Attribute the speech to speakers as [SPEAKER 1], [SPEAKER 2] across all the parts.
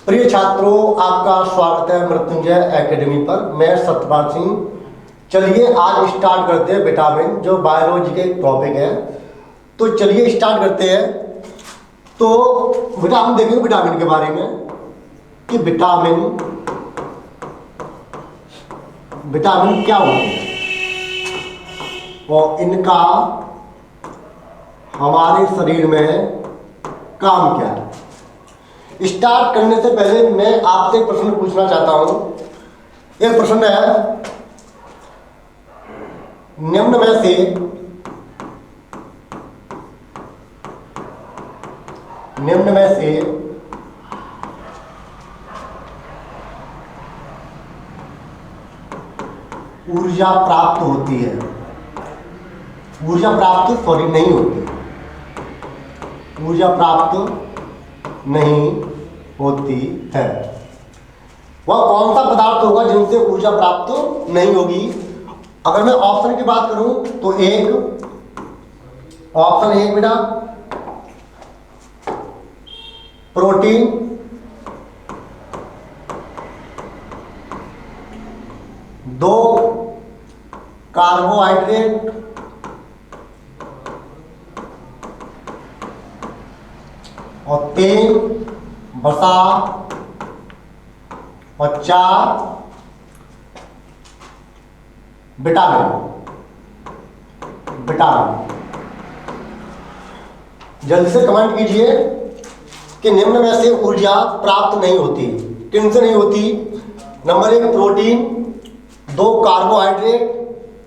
[SPEAKER 1] प्रिय छात्रों, आपका स्वागत है मृत्युंजय एकेडमी पर। मैं सत्यपाल सिंह। चलिए आज स्टार्ट करते हैं विटामिन, जो बायोलॉजी के टॉपिक है। तो चलिए स्टार्ट करते हैं। तो बेटा हम देखेंगे विटामिन के बारे में कि विटामिन क्या होते हैं और इनका हमारे शरीर में काम क्या है। स्टार्ट करने से पहले मैं आपसे एक प्रश्न पूछना चाहता हूं। एक प्रश्न है, निम्न में से ऊर्जा प्राप्त होती है, ऊर्जा प्राप्त नहीं होती, ऊर्जा प्राप्त नहीं होती है। वह कौन सा पदार्थ होगा जिनसे ऊर्जा प्राप्त नहीं होगी? अगर मैं ऑप्शन की बात करूं तो ऑप्शन एक बेटा प्रोटीन, दो कार्बोहाइड्रेट, और तीन वसा, और चार विटामिन। जल्दी से कमेंट कीजिए कि निम्न में से ऊर्जा प्राप्त नहीं होती, किन से नहीं होती? नंबर एक प्रोटीन, दो कार्बोहाइड्रेट,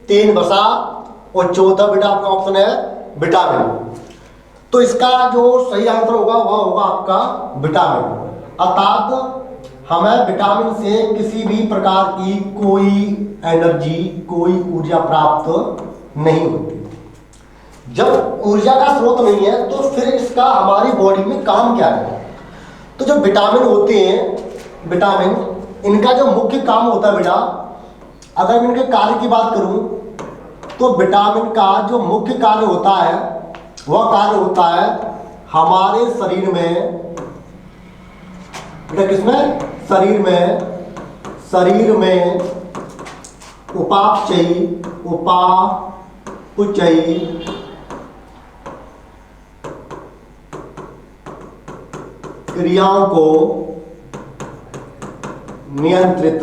[SPEAKER 1] तीन वसा, और चौथा बेटा आपका ऑप्शन है विटामिन। तो इसका जो सही आंसर होगा वह होगा आपका विटामिन। अर्थात हमें विटामिन से किसी भी प्रकार की कोई एनर्जी, कोई ऊर्जा प्राप्त नहीं होती। जब ऊर्जा का स्रोत नहीं है तो फिर इसका हमारी बॉडी में काम क्या है? तो जो विटामिन होते हैं, विटामिन इनका जो मुख्य काम होता है बेटा, अगर मैं इनके कार्य की बात करूं तो विटामिन का जो मुख्य कार्य होता है वह कार्य होता है हमारे शरीर में बेटा, किसमें? शरीर में उपापचयी क्रियाओं को नियंत्रित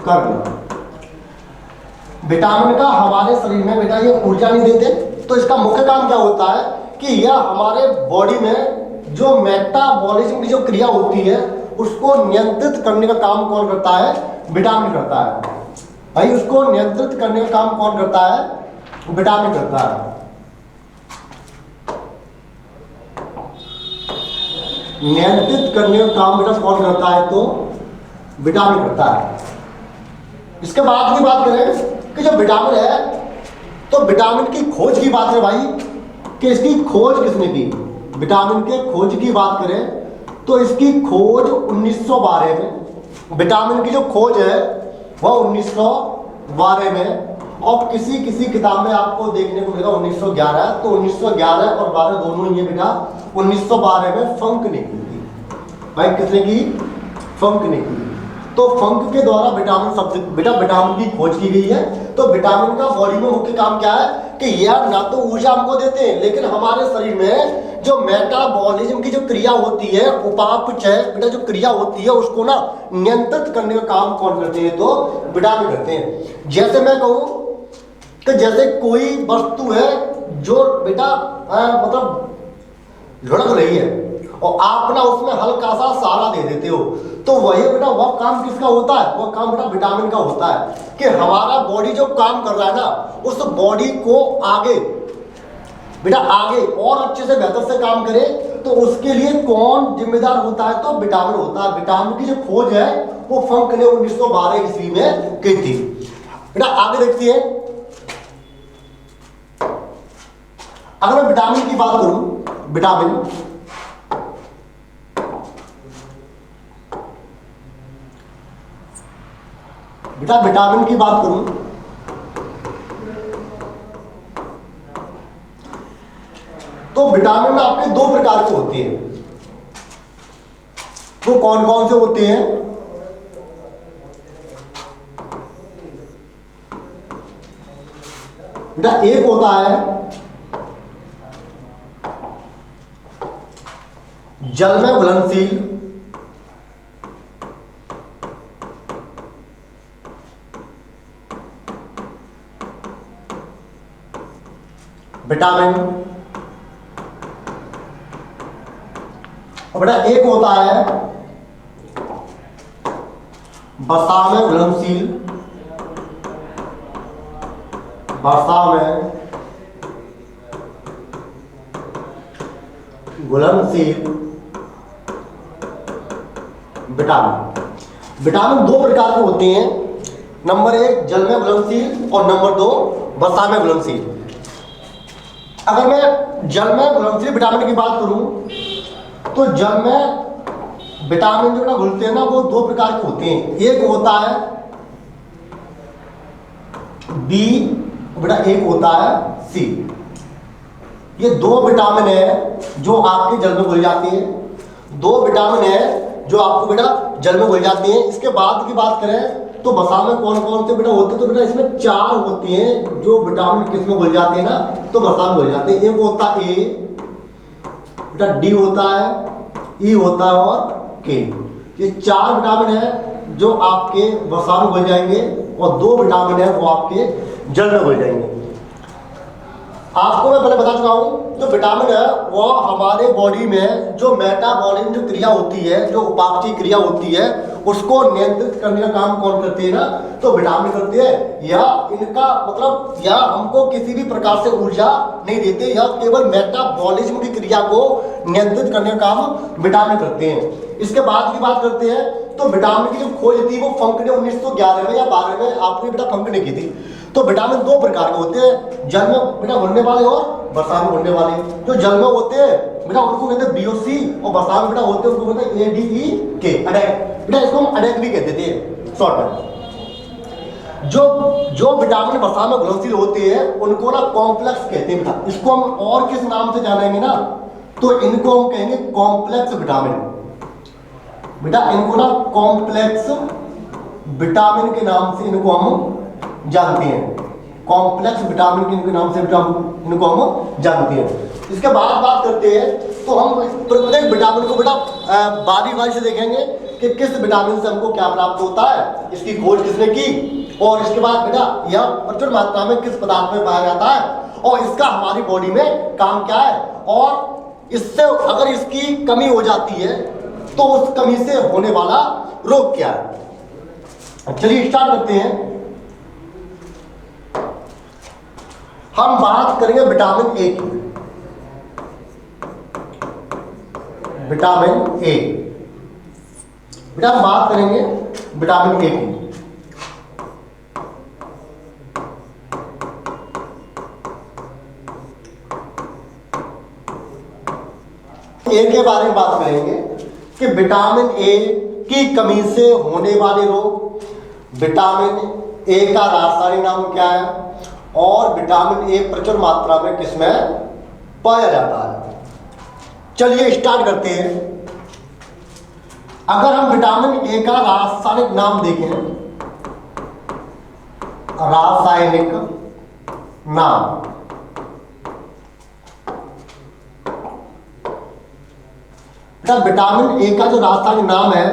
[SPEAKER 1] करना। विटामिन का हमारे शरीर में बेटा ये ऊर्जा नहीं देते, तो इसका मुख्य काम क्या होता है कि यह हमारे बॉडी में जो मेटाबॉलिज्म की जो क्रिया होती है उसको नियंत्रित करने का काम कौन करता है? विटामिन करता है। भाई उसको नियंत्रित करने का काम कौन करता है? विटामिन करता है। नियंत्रित करने का काम बेटा कौन करता है? तो विटामिन करता है। इसके बाद की बात करें कि जो विटामिन है, तो विटामिन की खोज की बात है भाई कि इसकी खोज किसने की? विटामिन के खोज की बात करें तो इसकी खोज 1912 में, विटामिन की जो खोज है वह 1912 में, और किसी किताब में आपको देखने को मिलेगा 1911। तो 1911 और 12 दोनों ये बेटा 1912 में फंक ने की थी। भाई किसने की? फंक ने की। तो फंक के द्वारा विटामिन की खोज की गई है। तो विटामिन का बॉडी में मुख्य काम क्या है कि यह ना तो ऊर्जा हमको देते हैं, लेकिन हमारे शरीर में जो मेटाबॉलिज्म की जो क्रिया होती है, उपापचय बेटा जो क्रिया होती है उसको ना नियंत्रित करने का काम कौन करते हैं? तो विटामिन करते हैं। जैसे मैं कहूं कि जैसे कोई वस्तु है जो बेटा मतलब लुढ़क रही है और आप ना उसमें हल्का सा सहारा दे देते हो, तो वही बेटा वह काम किसका होता है? वह काम बेटा विटामिन का होता है कि हमारा बॉडी जो काम कर रहा है ना, उस बॉडी को आगे बेटा आगे और अच्छे से बेहतर से काम करे, तो उसके लिए कौन जिम्मेदार होता है? तो विटामिन होता है। विटामिन की जो खोज है वो फंक ने 1912 ईस्वी में की थी। बेटा आगे देखती है, अगर मैं विटामिन की बात करूं, विटामिन की बात करूं तो विटामिन ना आपके दो प्रकार के होते हैं। वो कौन कौन से होते हैं? बेटा एक होता है जल में घुलनशील, विटामिन, और बेटा एक होता है वसा में घुलनशील, वसा में घुलनशील विटामिन। विटामिन दो प्रकार के होते हैं, नंबर एक जल में घुलनशील और नंबर दो वसा में घुलनशील। अगर मैं जल में घुलनशील विटामिन की बात करूं तो जल में विटामिन जो ना घुलते हैं ना वो दो प्रकार के होते हैं। एक होता है बी, बेटा एक होता है सी। ये दो विटामिन है जो आपके जल में घुल जाते हैं, दो विटामिन है जो आपको बेटा जल में घुल जाते हैं। इसके बाद की बात करें तो वसा में कौन कौन से बेटा होते हैं, तो बेटा इसमें चार होती हैं जो विटामिन किस में घुल जाते हैं ना, तो वसा में घुल जाते हैं। एक होता है ए, बेटा डी होता है, ई होता है और के। ये चार विटामिन है जो आपके वसा में घुल जाएंगे और दो विटामिन है वो आपके जल में घुल जाएंगे। आपको मैं पहले बता चुका हूं जो विटामिन है वो हमारे बॉडी में जो मेटाबॉलिज्म जो क्रिया होती है, जो उपापचय क्रिया होती है, उसको नियंत्रित करने का काम कौन करते हैं ना, तो विटामिन करते हैं। या इनका मतलब या हमको किसी भी प्रकार से ऊर्जा नहीं देते, या केवल मेटाबॉलिज्म की क्रिया को नियंत्रित करने का काम विटामिन करते हैं। इसके बाद की बात करते हैं तो विटामिन की जो खोज थी वो फंक ने 1911 में या 12 में आपने बेटा फंक ने की थी। तो विटामिन दो प्रकार के होते हैं, जल में बेटा घुलने वाले और वसा में घुलने वाले। जो जल में होते हैं बेटा उनको कहते हैं बीओसी, और वसा में बेटा होते हैं उनको कहते हैं एडीई के, अडैक। बेटा इसको हम अडैक भी कहते थे शॉर्ट में। जो विटामिन वसा में घुलनशील होते हैं उनको ना कॉम्प्लेक्स कहते हैं बेटा। इसको हम और किस नाम से जानेंगे ना, तो इनको हम कहेंगे कॉम्प्लेक्स विटामिन। बेटा इनको ना कॉम्प्लेक्स विटामिन के नाम से इनको हम जानते हैं। कॉम्प्लेक्स विटामिन के नाम से इनको हम जानते हैं। इसके बाद बात करते हैं तो हम प्रत्येक विटामिन को बेटा बारी बारी से देखेंगे कि किस विटामिन से हमको क्या प्राप्त होता है, इसकी खोज किसने की, और इसके बाद बेटा यह प्रचुर मात्रा में किस पदार्थ में पाया जाता है और इसका हमारी बॉडी में काम क्या है, और इससे अगर इसकी कमी हो जाती है तो उस कमी से होने वाला रोग क्या है। चलिए स्टार्ट करते हैं। हम बात करेंगे विटामिन ए की। विटामिन ए, बेटा हम बात करेंगे विटामिन ए की। ए के बारे में बात करेंगे कि विटामिन ए की कमी से होने वाले रोग, विटामिन ए का रासायनिक नाम क्या है, और विटामिन ए प्रचुर मात्रा में किसमें पाया जाता है। चलिए स्टार्ट करते हैं। अगर हम विटामिन ए का रासायनिक नाम देखें, रासायनिक नाम, बेटा विटामिन ए का जो रासायनिक नाम है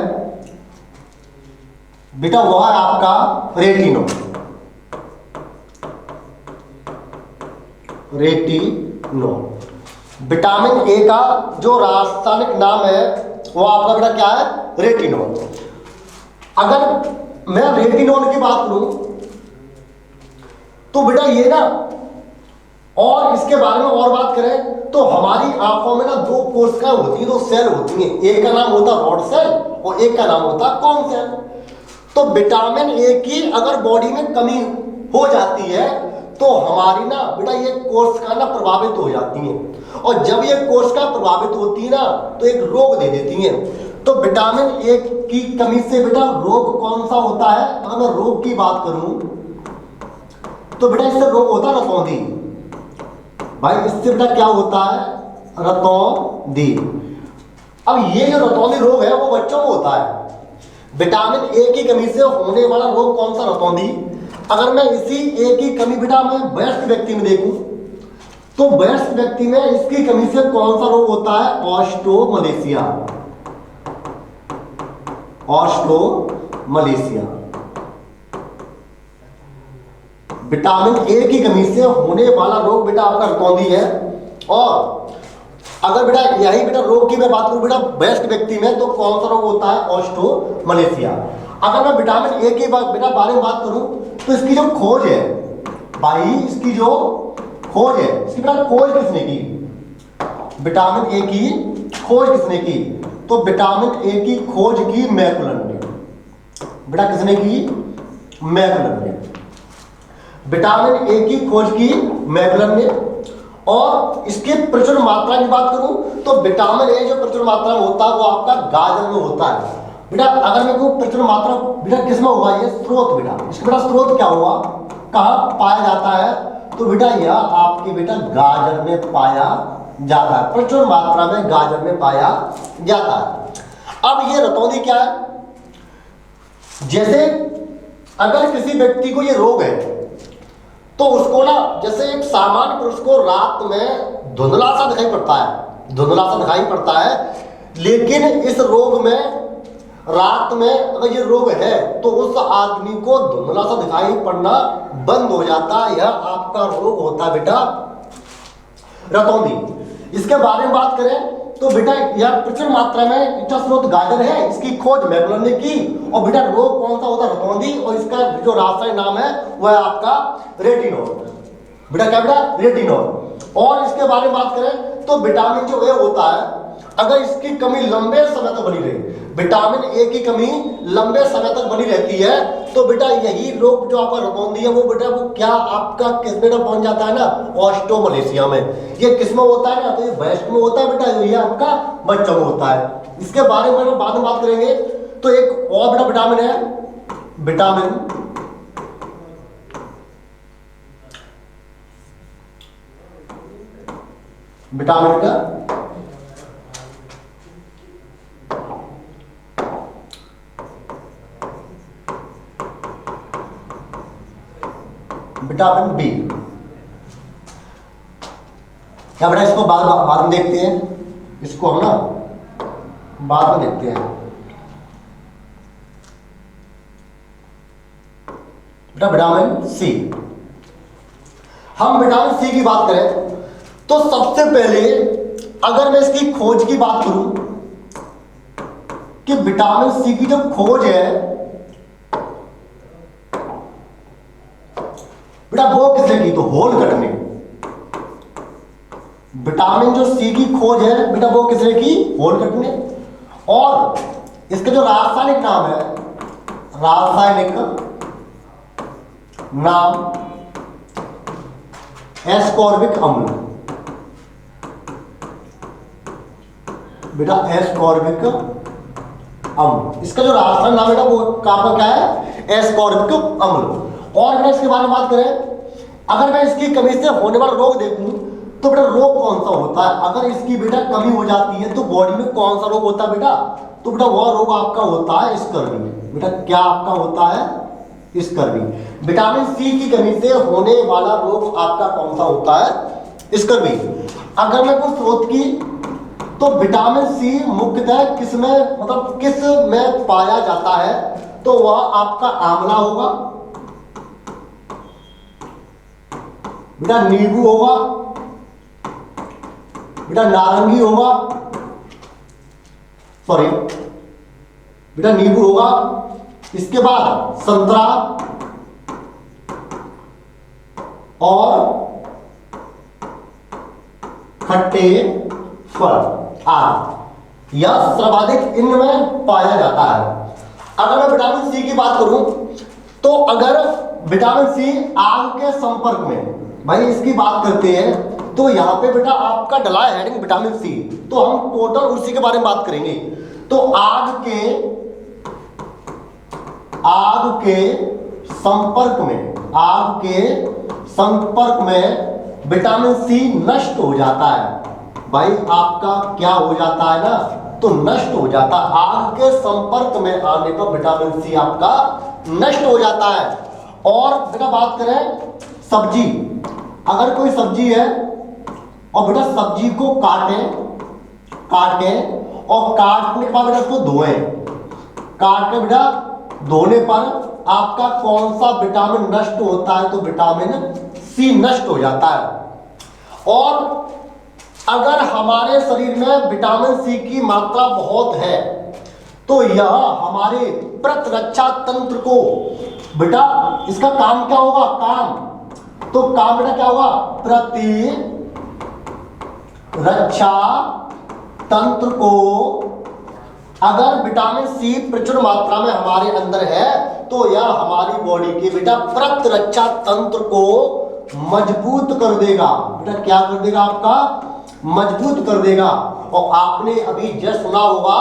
[SPEAKER 1] बेटा वह है आपका रेटिनो। रेटिनो विटामिन ए का जो रासायनिक नाम है वो आपका बेटा क्या है, रेटिनोल। अगर मैं रेटिनोल की बात करूं तो बेटा ये ना, और इसके बारे में और बात करें तो हमारी आंखों में ना दो कोशिकाएं होती हैं, दो सेल होती हैं। एक का नाम होता है रॉड सेल और एक का नाम होता है कॉन सेल। तो विटामिन ए की अगर बॉडी में कमी हो जाती है तो हमारी ना बेटा ये कोशिका ना प्रभावित हो जाती हैं, और जब ये कोशिका प्रभावित होती है ना तो एक रोग दे देती हैं। तो विटामिन ए की कमी से बेटा रोग कौन सा होता है, अगर मैं रोग की बात करूं तो बेटा इससे रोग होता है ना सौंधी। भाई इससे बेटा क्या होता है, रतौंधी। अब ये जो रतौंधी रोग है वो बच्चों में होता है। विटामिन ए की कमी से होने वाला रोग कौन सा? रतौंधी। अगर मैं इसी ए की कमी बेटा मैं वयस्क व्यक्ति में देखूं तो वयस्क व्यक्ति में इसकी कमी से कौन सा रोग होता है? ऑस्टियोमलेशिया। ऑस्टियोमलेशिया। विटामिन ए की कमी से होने वाला रोग बेटा आपका रतौंधी है। और अगर बेटा यही बेटा रोग की मैं बात करूं बेटा वयस्क व्यक्ति में तो कौन सा रोग होता है? ऑस्टियोमलेशिया। अगर मैं विटामिन ए के बेटा बारे में बात करूं तो इसकी जो खोज है भाई, इसकी जो खोज है, इसकी बेटा खोज किसने की? विटामिन ए की खोज किसने की? तो विटामिन ए की खोज की मैकुलन ने। बेटा किसने की? मैकुलन ने। विटामिन ए की खोज की मैकुलन ने। और इसके प्रचुर मात्रा की बात करूं तो विटामिन ए जो प्रचुर मात्रा में होता है वो आपका गाजर में होता है। बेटा अगर मैं कहूं प्रचुर मात्रा बेटा किसमें होगा? ये स्रोत बेटा, इसका बेटा स्रोत क्या हुआ, कहां पाया जाता है? तो बेटा यह आपके बेटा गाजर में पाया जाता है, प्रचुर मात्रा में गाजर में पाया जाता है। अब ये रतौंधी क्या है? जैसे अगर किसी व्यक्ति को ये रोग है तो उसको ना जैसे एक सामान्य पुरुष को रात में धुंधला सा दिखाई पड़ता है, धुंधला सा दिखाई पड़ता है, लेकिन इस रोग में रात में अगर ये रोग है तो उस आदमी को धुंधला सा दिखाई पड़ना बंद हो जाता है। यह आपका रोग होता है बेटा रतौंधी। इसके बारे में बात करें तो बेटा यह प्रचुर मात्रा में इसका स्रोत गाजर है, इसकी खोज मैकुलन ने की। और बेटा रोग कौन सा होता है? रतौंधी। और इसका जो रासायनिक नाम है वह है आपका रेटिनॉल। बेटा क्या बेटा? रेटिनॉल। और इसके बारे में बात करें तो विटामिन जो ए होता है अगर इसकी कमी लंबे समय तक बनी रहे, विटामिन ए की कमी लंबे समय तक बनी रहती है तो बेटा यही रोग जो आपका रतौंधी है वो बेटा वो क्या आपका किस बेटा पहुंच जाता है ना? ऑस्टियोमलेशिया में। ये किस में होता है ना? तो ये वयस्क में होता है बेटा, ये आपका बच्चों में होता है। इसके बारे में बाद में बात करेंगे। तो एक और बेटा विटामिन है, विटामिन विटामिन का विटामिन बी। क्या बेटा इसको बाद में देखते हैं, इसको हम ना बाद में देखते हैं। बेटा विटामिन सी। हम विटामिन सी की बात करें तो सबसे पहले अगर मैं इसकी खोज की बात करूं कि विटामिन सी की जो खोज है बेटा वो किसने की? तो होलकट ने। विटामिन जो सी की खोज है बेटा वो किसने की? होलकट ने। और इसका जो रासायनिक नाम है, रासायनिक नाम एस्कॉर्बिक अम्ल। बेटा एस्कॉर्बिक अम्ल, इसका जो रासायनिक नाम बेटा वो आपका क्या है? एस्कॉर्बिक अम्ल। और मैं इसके बारे में बात करें, अगर मैं इसकी कमी से होने वाला रोग देखूं तो बेटा रोग कौन सा होता है? अगर इसकी बेटा कमी हो जाती है तो बॉडी में कौन सा रोग होता है बेटा? तो बेटा वह रोग आपका होता है स्कर्वी। बेटा क्या आपका होता है? स्कर्वी। विटामिन सी की कमी से होने वाला रोग आपका कौन सा होता है? स्कर्वी। अगर मैं कुछ स्रोत की तो विटामिन सी मुख्यतः किस में मतलब किस में पाया जाता है? तो वह आपका आंवला होगा, बेटा नींबू होगा, बेटा नारंगी होगा, सॉरी बेटा नींबू होगा। इसके बाद संतरा और खट्टे फल आदि यह सर्वाधिक इनमें पाया जाता है। अगर मैं विटामिन सी की बात करूं तो अगर विटामिन सी आग के संपर्क में भाई इसकी बात करते हैं तो यहां पे बेटा आपका डला है हेडिंग विटामिन सी, तो हम टोटल उसी के बारे में बात करेंगे। तो आग के संपर्क में विटामिन सी नष्ट हो जाता है भाई आपका क्या हो जाता है ना, तो नष्ट हो जाता है। आग के संपर्क में आने पर विटामिन सी आपका नष्ट हो जाता है। और बेटा बात करें सब्जी, अगर कोई सब्जी है और बेटा सब्जी को काटें और काटने के बाद बेटा उसको धोएं, काट के बेटा धोने पर आपका कौन सा विटामिन नष्ट होता है, तो विटामिन सी नष्ट हो जाता है। और अगर हमारे शरीर में विटामिन सी की मात्रा बहुत है तो यह हमारे प्रतिरक्षा तंत्र को बेटा, इसका काम क्या होगा, तो काम बेटा क्या होगा, प्रतिरक्षा तंत्र को अगर विटामिन सी प्रचुर मात्रा में हमारे अंदर है तो यह हमारी बॉडी के बेटा प्रतिरक्षा तंत्र को मजबूत कर देगा। बेटा क्या कर देगा, आपका मजबूत कर देगा। और आपने अभी जस्ट सुना होगा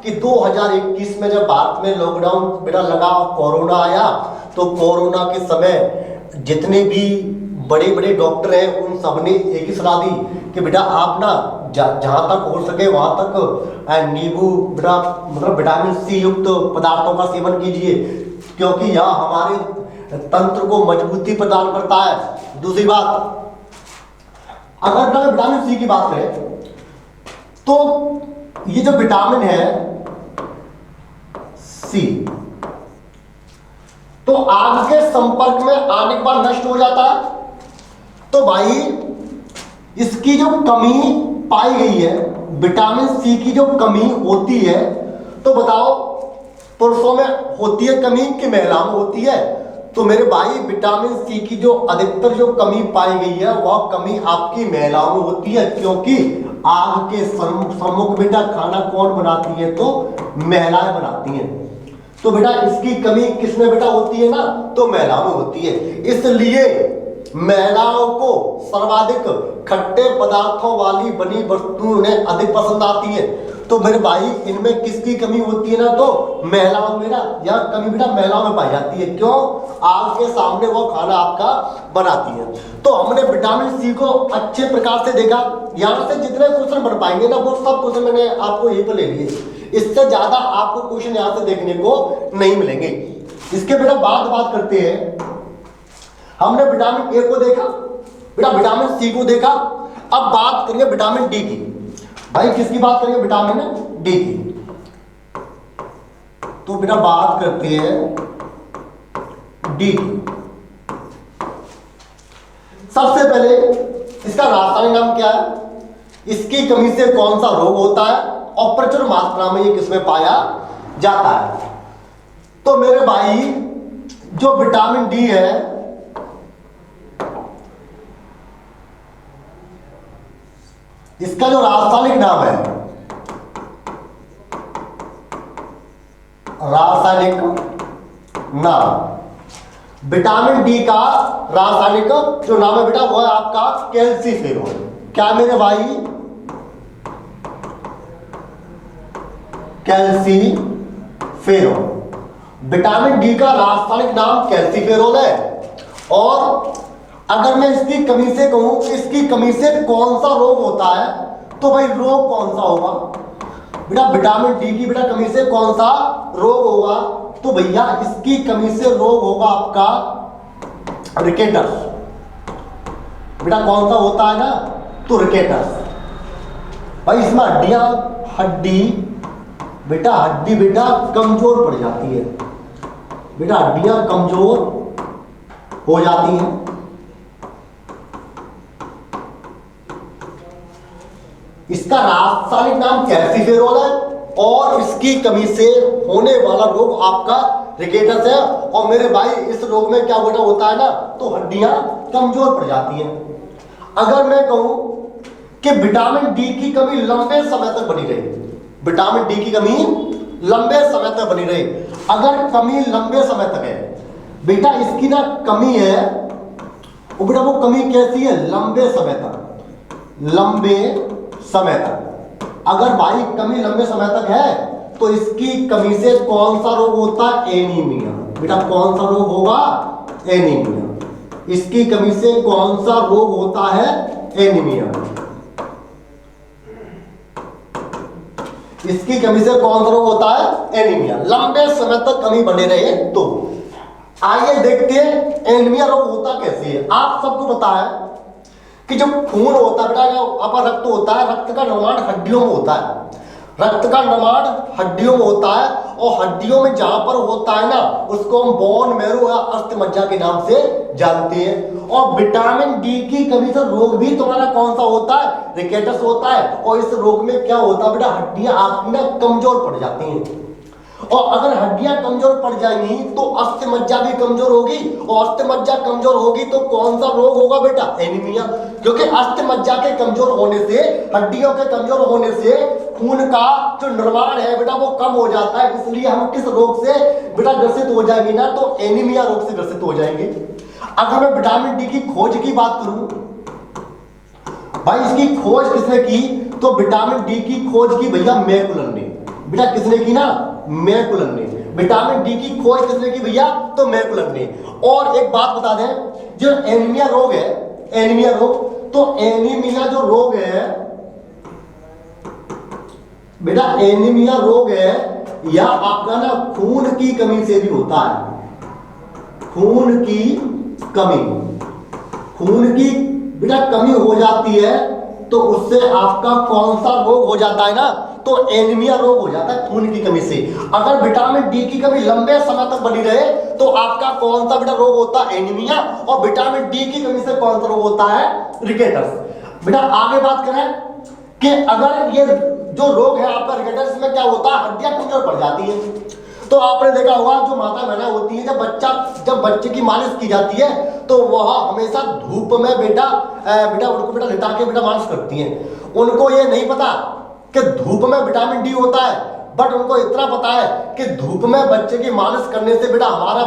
[SPEAKER 1] कि 2021 में जब भारत में लॉकडाउन बेटा लगा और कोरोना आया, तो कोरोना के समय जितने भी बड़े बड़े डॉक्टर हैं उन सब ने एक ही सलाह दी कि बेटा आप ना जहां तक हो सके वहां तक नींबू बेटा मतलब विटामिन सी युक्त पदार्थों का सेवन कीजिए, क्योंकि यह हमारे तंत्र को मजबूती प्रदान करता है। दूसरी बात, अगर विटामिन सी की बात करें तो ये जो विटामिन है सी, तो आग के संपर्क में आने के बाद नष्ट हो जाता है। तो भाई इसकी जो कमी पाई गई है, विटामिन सी की जो कमी होती है, तो बताओ पुरुषों में होती है कमी कि महिलाओं में होती है? तो मेरे भाई विटामिन सी की जो अधिकतर जो कमी पाई गई है वह कमी आपकी महिलाओं में होती है, क्योंकि आग के सम्मुख बेटा खाना कौन बनाती है, तो महिलाएं बनाती हैं। तो बेटा इसकी कमी किसमें बेटा होती है ना, तो महिलाओं में होती है। इसलिए महिलाओं को सर्वाधिक खट्टे पदार्थों वाली बनी वस्तुएं उन्हें अधिक पसंद आती है। तो मेरे भाई इनमें किसकी कमी होती है ना, तो महिलाओं में ना, यह कमी बेटा महिलाओं में पाई जाती है। क्यों? आग के सामने वो खाना आपका बनाती है। तो हमने विटामिन सी को अच्छे प्रकार से देखा। यहाँ से जितने क्वेश्चन बन पाएंगे ना वो सब क्वेश्चन मैंने आपको यहीं पर ले लिए, इससे ज्यादा आपको क्वेश्चन यहाँ से देखने को नहीं मिलेंगे। इसके बेटा बात करते हैं, हमने विटामिन ए को देखा, बेटा विटामिन सी को देखा। अब बात करेंगे विटामिन डी की। भाई किसकी बात करेंगे? विटामिन डी की। तो बेटा बात करते हैं डी की। सबसे पहले इसका रासायनिक नाम क्या है, इसकी कमी से कौन सा रोग होता है और प्रचुर मात्रा में ये किसमें पाया जाता है? तो मेरे भाई जो विटामिन डी है, इसका जो रासायनिक नाम है, रासायनिक नाम विटामिन डी का रासायनिक जो नाम है बेटा वो है आपका कैल्सीफेरॉल। क्या मेरे भाई? कैल्सीफेरॉल। विटामिन डी का रासायनिक नाम कैल्सीफेरॉल है। और अगर मैं इसकी कमी से कहूं कि इसकी कमी से कौन सा रोग होता है, तो भाई रोग कौन सा होगा बेटा? विटामिन डी की बेटा कमी से कौन सा रोग होगा? तो भैया इसकी कमी से रोग होगा आपका रिकेटस। बेटा कौन सा होता है ना, तो रिकेटस। भाई इसमें हड्डी बेटा कमजोर पड़ जाती है, बेटा हड्डियां कमजोर हो जाती हैं। इसका रासायनिक नाम कैल्सीफेरॉल है और इसकी कमी से होने वाला रोग आपका रिकेटस है। और मेरे भाई इस रोग में क्या बेटा होता है ना, तो हड्डियां कमजोर पड़ जाती हैं। अगर मैं कहूं कि विटामिन डी की कमी लंबे समय तक बनी रही, विटामिन डी की कमी लंबे समय तक बनी रही, अगर कमी लंबे समय तक है बेटा, इसकी ना कमी है वो बेटा, वो कमी कैसी है? लंबे समय तक, लंबे समय तक। अगर भाई कमी लंबे समय तक है तो इसकी कमी से कौन सा रोग होता है? एनीमिया। बेटा कौन सा रोग होगा? एनीमिया। इसकी कमी से कौन सा रोग होता है? एनीमिया। इसकी कमी से कौन सा रोग होता है? एनीमिया। लंबे समय तक कमी बने रहे तो। आइए देखते हैं एनीमिया रोग होता कैसे है। आप सबको पता है कि जो खून होता है बेटा, जो अपर रक्त होता है, रक्त का निर्माण हड्डियों में होता है। रक्त का निर्माण हड्डियों में होता है और हड्डियों में जहां पर होता है ना, उसको हम बोन मैरो या अस्थिमज्जा के नाम से जानते हैं। और विटामिन डी की कमी से रोग भी तुम्हारा कौन सा होता है? रिकेटस होता है। और इस रोग में क्या होता है बेटा, हड्डियां आपकी ना कमजोर पड़ जाती हैं। और अगर हड्डियां कमजोर पड़ जाएंगी तो अस्थिमज्जा भी कमजोर होगी, और अस्थिमज्जा कमजोर होगी तो कौन सा रोग होगा बेटा? एनीमिया। क्योंकि अस्थिमज्जा के कमजोर होने से, हड्डियों के कमजोर होने से खून का जो निर्माण है बेटा वो कम हो जाता है। इसलिए हम किस रोग से बेटा ग्रसित हो जाएंगे ना, तो एनीमिया रोग से ग्रसित हो जाएंगे। अगर मैं विटामिन डी की खोज की बात करूं भाई, इसकी खोज किसने की? तो विटामिन डी की खोज की भैया मैकुलन ने। बेटा किसने की ना? मैकुलन ने। विटामिन डी की खोज किसने की भैया? तो मैकुलन ने। और एक बात बता दें, जो एनीमिया रोग है, एनीमिया रोग, तो एनीमिया जो रोग है बेटा, एनीमिया रोग है या आपका ना खून की कमी से भी होता है। खून की कमी, खून की बेटा कमी हो जाती है तो उससे आपका कौन सा रोग हो जाता है ना, तो एनीमिया रोग हो जाता है खून की कमी से। अगर विटामिन डी की कमी लंबे समय तक बनी रहे तो आपका कौन सा बेटा रोग होता है? एनीमिया। और विटामिन डी की कमी से कौन सा रोग होता है? रिकेटस। बेटा आगे बात करें कि अगर ये जो रोग है आपका रिकेटस में क्या होता है, हड्डियां कमजोर पड़ जाती है। तो आपने देखा होगा जो माता बहना होती है, जब बच्चे की मालिश की जाती है तो वह हमेशा धूप में बेटा उनको बेटा लिटा के बेटा मालिश करती हैं। उनको ये नहीं पता कि धूप में विटामिन डी होता है, बट उनको इतना पता है कि धूप में बच्चे की मालिश करने से बेटा हमारा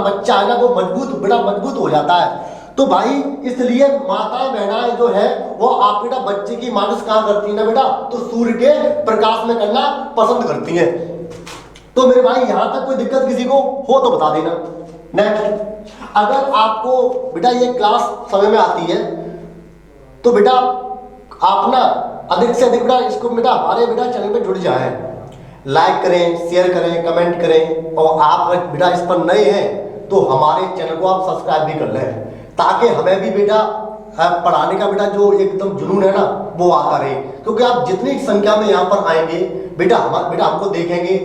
[SPEAKER 1] बच्चा है ना वो मजबूत हो जाता है। तो भाई इसलिए माता बहनाएं जो है वो आप बेटा बच्चे की मालिश कहाँ करती है ना बेटा, तो सूर्य के प्रकाश में करना पसंद करती है। तो मेरे भाई यहां तक कोई दिक्कत किसी को हो तो बता देना। नेक्स्ट, अगर आपको बेटा ये क्लास समय में आती है तो बेटा आप ना अधिक से अधिक बेटा इसको बेटा हमारे बेटा चैनल पे जुड़ जाए, लाइक करें, शेयर करें, कमेंट करें। और आप बेटा इस पर नए हैं तो हमारे चैनल को आप सब्सक्राइब भी कर लें, ताकि हमें भी बेटा पढ़ाने का बेटा जो एकदम जुनून है ना वो आता रहे। क्योंकि आप जितनी संख्या में यहाँ पर आएंगे बेटा हमको देखेंगे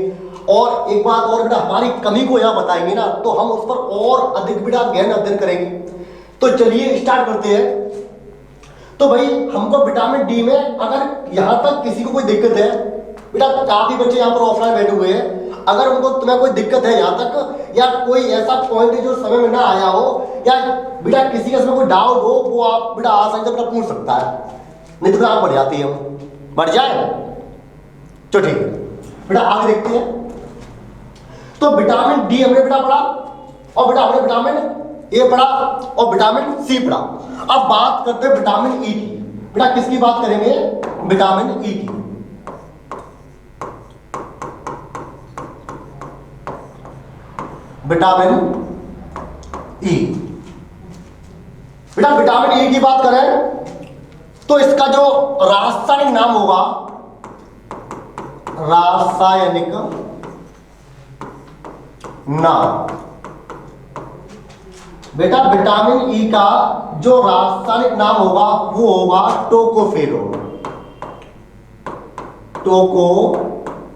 [SPEAKER 1] और एक बात और बेटा हमारी कमी को यहाँ बताएंगे ना, तो हम उस पर और अधिक बेटा गहन अध्ययन करेंगे। तो चलिए स्टार्ट करते हैं। तो भाई हमको विटामिन डी में अगर यहाँ तक किसी को कोई दिक्कत है बेटा, काफी बच्चे यहाँ पर ऑफलाइन बैठे हुए हैं, अगर उनको तुम्हें कोई दिक्कत है यहाँ तक या कोई ऐसा पॉइंट है जो समय में ना आया हो या बेटा किसी का इसमें कोई डाउट हो, वो आप बेटा आसानी से बेटा पूछ सकता है, नहीं तो आप बढ़ जाती है, हम बढ़ जाए। तो ठीक है बेटा आगे देखते हैं। तो विटामिन डी हमने बेटा पढ़ा और बेटा हमने विटामिन ए पढ़ा और विटामिन सी पढ़ा। अब बात करते हैं विटामिन ई की। बेटा किसकी बात करेंगे? विटामिन ई की। विटामिन ई, बेटा विटामिन ई की बात करें तो इसका जो रासायनिक नाम होगा, रासायनिक नाम बेटा विटामिन ई का जो रासायनिक नाम होगा वो होगा टोकोफेरोन। टोकोफेरोन।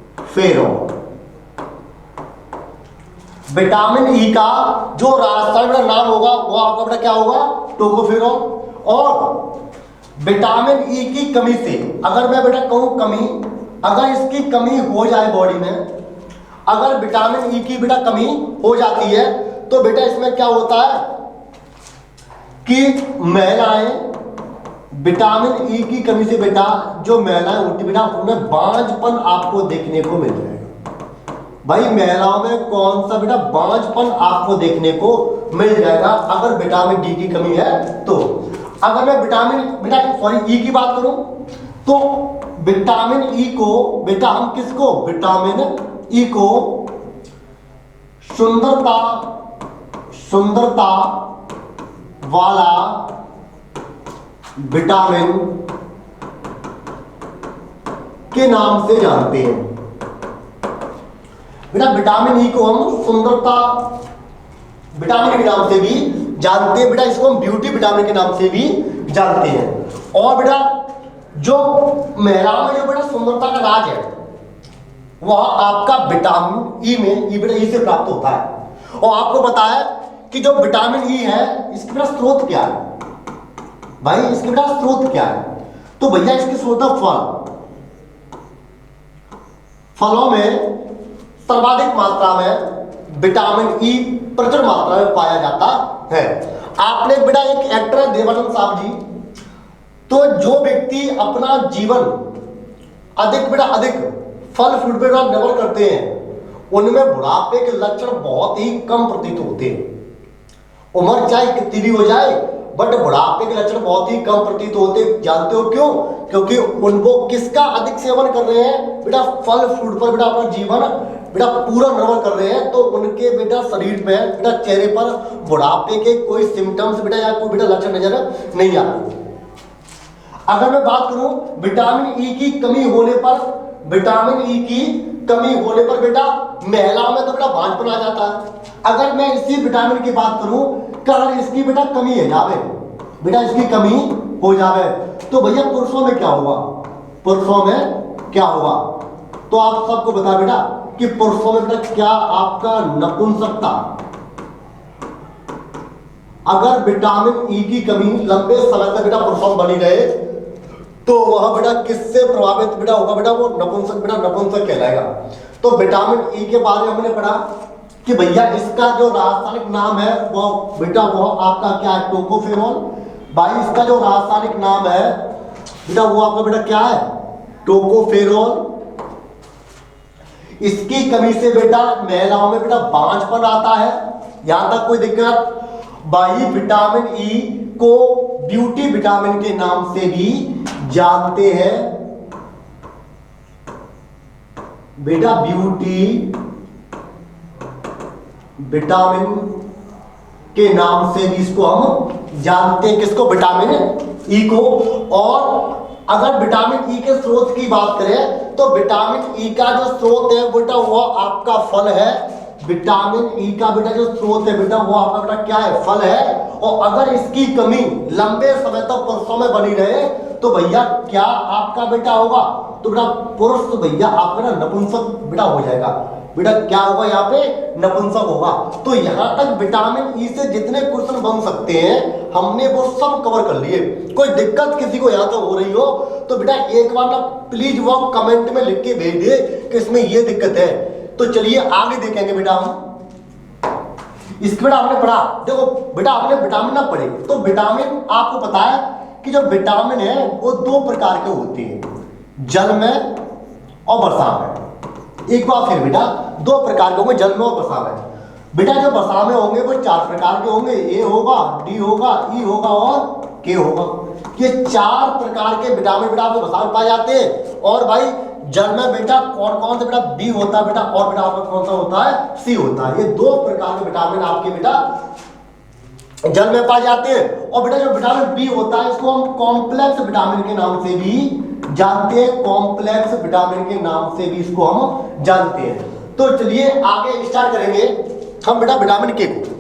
[SPEAKER 1] विटामिन ई का जो रासायनिक नाम होगा वो आपका बेटा क्या होगा? टोकोफेरोन। और विटामिन ई की कमी से, अगर मैं बेटा कहूं कमी, अगर इसकी कमी हो जाए बॉडी में, अगर विटामिन ई की बेटा कमी हो जाती है तो बेटा इसमें क्या होता है कि महिलाएं विटामिन ई की कमी से बेटा जो महिलाएं होती बेटा उनमें बांझपन आपको देखने को मिल जाएगा। भाई महिलाओं में कौन सा बेटा बांझपन आपको देखने को मिल जाएगा अगर विटामिन डी की कमी है तो। अगर मैं ई की बात करूं तो विटामिन ई को बेटा हम किसको? विटामिन ई को सुंदरता वाला विटामिन के नाम से जानते हैं। बेटा विटामिन ई को हम सुंदरता विटामिन के नाम से भी जानते हैं। बेटा इसको हम ब्यूटी विटामिन के नाम से भी जानते हैं। और बेटा जो महिलाओं में जो बेटा सुंदरता का राज है वह आपका विटामिन ई में ई बेटा ई से प्राप्त होता है। और आपको पता है कि जो विटामिन ई है इसका बेटा स्रोत क्या है भाई, इसका बेटा स्रोत क्या है? तो भैया इसके स्रोत है फल। फलों में सर्वाधिक मात्रा में विटामिन ई प्रचुर मात्रा में पाया जाता है। आपने बेटा एक एक्टर है देवानंद साहब जी, तो जो व्यक्ति अपना जीवन अधिक बेटा अधिक फल फ्रूट पे निर्भर करते हैं उनमें बुढ़ापे के लक्षण बहुत ही कम प्रतीत होते हैं। उम्र चाहे कितनी भी हो जाए बट बुढ़ापे के लक्षण बहुत ही कम प्रतीत होते। जानते हो क्यों? क्योंकि उनको किसका अधिक सेवन कर रहे हैं बेटा, फल फ्रूट पर बेटा अपना जीवन बेटा पूरा निर्भर कर रहे हैं। तो उनके बेटा शरीर में बेटा चेहरे पर बुढ़ापे के कोई सिम्टम्स बेटा या कोई बेटा लक्षण नजर नहीं आते। अगर मैं बात करूं विटामिन ई की कमी होने पर, विटामिन ई की कमी होने पर बेटा महिलाओं में तो बेटा भांजपन आ जाता है। अगर मैं इसी विटामिन की बात करूं कि अगर इसकी बेटा कमी है जावे बेटा, इसकी कमी हो जावे तो भैया पुरुषों में क्या होगा? पुरुषों में क्या होगा? तो आप सबको बता बेटा कि पुरुषों में बेटा क्या आपका नपुंसकता, अगर विटामिन ई की कमी लंबे समय तक बेटा पुरुषों में बनी रहे तो वह बेटा किससे प्रभावित बेटा होगा? बेटा वो नपुंसक बेटा नपुंसक कहलाएगा। तो विटामिन ई के बारे में हमने पढ़ा कि भैया इसका जो रासायनिक नाम है वो बेटा वो आपका क्या है? टोकोफेरोल। भाई इसका जो रासायनिक नाम है बेटा वो आपका बेटा क्या है? टोकोफेरोल। इसकी कमी से बेटा महिलाओं में बेटा बांझपन आता है। यहां तक कोई दिक्कत? भाई विटामिन ई को ब्यूटी विटामिन के नाम से भी जानते हैं बेटा, ब्यूटी विटामिन के नाम से भी इसको हम जानते हैं। किसको? विटामिन ई को। और अगर विटामिन ई के स्रोत की बात करें तो विटामिन ई का जो स्रोत है बेटा वो आपका फल है। विटामिन ई का बेटा जो स्रोत है बेटा वो आपका बेटा क्या है? फल है। और अगर इसकी कमी लंबे समय तक पुरुषों में बनी रहे तो भैया क्या आपका बेटा होगा? तो बेटा पुरुष तो भैया आपका ना नपुंसक बेटा हो जाएगा। बेटा क्या होगा? यहाँ पे नपुंसक होगा। तो यहाँ तक विटामिन ई से जितने क्वेश्चन बन सकते हैं हमने वो सब कवर कर लिए। कोई दिक्कत किसी को यहाँ तक हो रही हो तो बेटा एक बार ना प्लीज वो कमेंट में लिख के भेज दे कि इसमें ये दिक्कत है। तो चलिए आगे देखेंगे बेटा हम। इसके बेटा आपने पढ़ा, देखो बेटा आपने विटामिन ना पढ़े तो विटामिन आपको पता है कि जो विटामिन है वो दो प्रकार के होते हैं, जल में और वसा में। एक बार फिर बेटा दो प्रकार के होंगे, जल में और वसा में। बेटा जो वसा में होंगे वो चार प्रकार के होंगे, ए होगा, डी होगा, ई होगा और के होगा। ये चार प्रकार के विटामिन बेटा आपके वसा में पाए जाते हैं। और भाई जल में बेटा कौन कौन सा बेटा? बी होता है बेटा, और बेटा आपका कौन सा होता है? सी होता है। ये दो प्रकार के विटामिन आपके बेटा जल में पाए जाते हैं। और बेटा जो विटामिन बी होता है इसको हम कॉम्प्लेक्स विटामिन के नाम से भी जानते हैं। कॉम्प्लेक्स विटामिन के नाम से भी इसको हम जानते हैं। तो चलिए आगे स्टार्ट करेंगे हम बेटा विटामिन के को।